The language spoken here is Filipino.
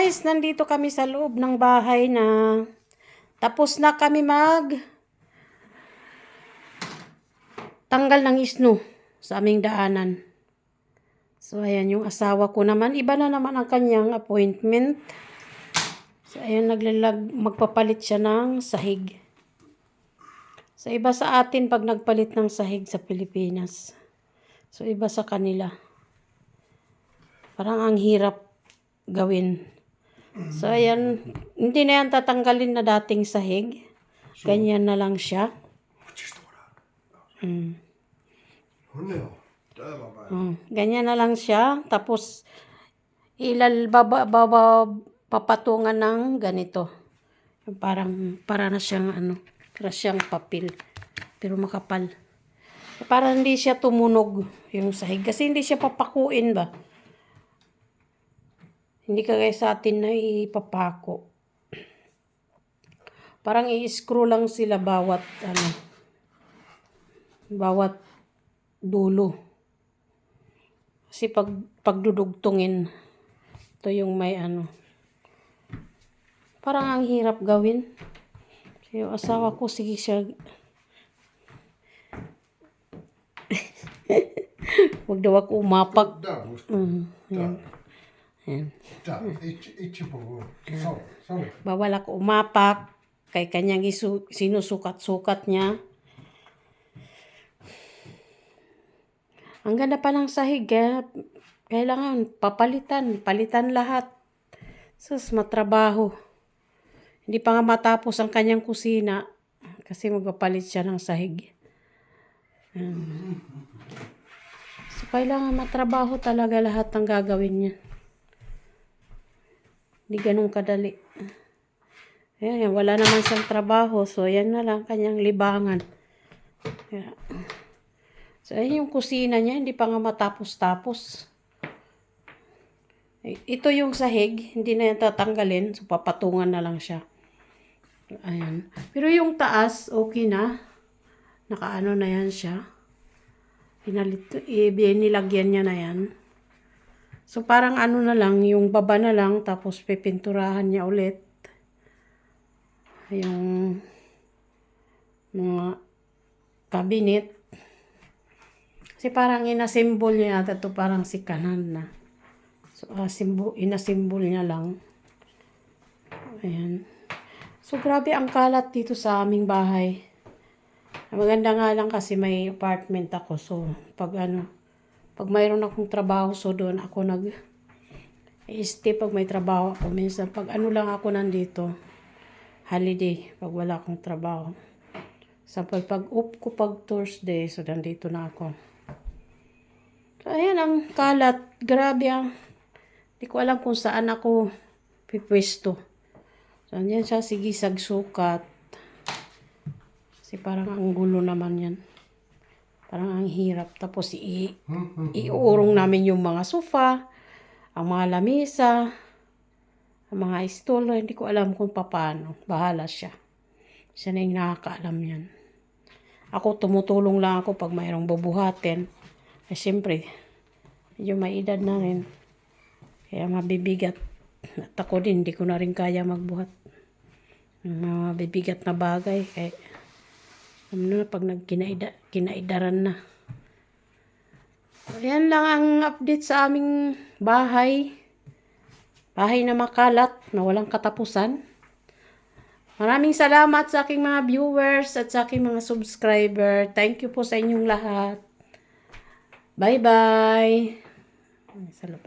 guys, nandito kami sa loob ng bahay na tapos na kami tanggal ng isno sa aming daanan. So ayan yung asawa ko naman, iba na naman ang kanyang appointment. So ayan magpapalit siya ng sahig. So iba sa atin pag nagpalit ng sahig sa Pilipinas. So iba sa kanila. Parang ang hirap gawin. So, ayan. Hindi na yan tatanggalin na dating sahig. Ganyan na lang siya. Ganyan na lang siya. Tapos, papatungan ng ganito. Para na siyang para siyang papel. Pero makapal. Para hindi siya tumunog yung sahig. Kasi hindi siya papakuin ba? Hindi kagaya sa atin na ipapako. Parang i-screw lang sila bawat dulo. Kasi pagdudugtungin, ito yung may parang ang hirap gawin. So, yung asawa ko, sige siya. Huwag daw ako umapak. Yan. Ayan. Bawal ako umapak kay kanyang sinusukat-sukat niya. Ang ganda pa ng sahig, kailangan palitan lahat. Sus, matrabaho. Hindi pa nga matapos ang kanyang kusina kasi magpapalit siya ng sahig. So, kailangan matrabaho talaga lahat ng gagawin niya. Hindi ganun kadali. Ayan, wala naman siyang trabaho. So, yan na lang kanyang libangan. Ayan. So, ayan yung kusina niya. Hindi pa nga matapos-tapos. Ito yung sahig. Hindi na yan tatanggalin. So, papatungan na lang siya. Ayan. Pero yung taas, okay na. Nakaano na yan siya. Nilagyan niya na yan. So, parang na lang, yung baba na lang, tapos pipinturahan niya ulit. Yung mga cabinet. Kasi parang inasimbol niya yata ito, parang si kanan na. So, inasimbol niya lang. Ayan. So, grabe ang kalat dito sa aming bahay. Maganda nga lang kasi may apartment ako. So, pag mayroon akong trabaho, so doon ako nag-stay pag may trabaho ako. Minsan, pag lang ako nandito, holiday, pag wala akong trabaho. So, pag off ko pag Thursday, so nandito na ako. So, ayan ang kalat. Grabe hindi ko alam kung saan ako pipwesto. So, andyan siya, sige, sagsukat. Kasi parang ang gulo naman yan. Parang ang hirap. Tapos iuurong namin yung mga sofa, ang mga lamesa, ang mga stool. Hindi ko alam kung paano. Bahala siya. Siya na yung nakakaalam yan. Ako, tumutulong lang ako pag mayroong bubuhatin. Eh, siyempre, medyo may edad na rin. Kaya mabibigat. At ako din, hindi ko na rin kaya magbuhat. Mabibigat na bagay. Kaya, pag kinaidaran na. Ayan lang ang update sa aming bahay. Bahay na makalat, na walang katapusan. Maraming salamat sa aking mga viewers at sa aking mga subscriber. Thank you po sa inyong lahat. Bye-bye.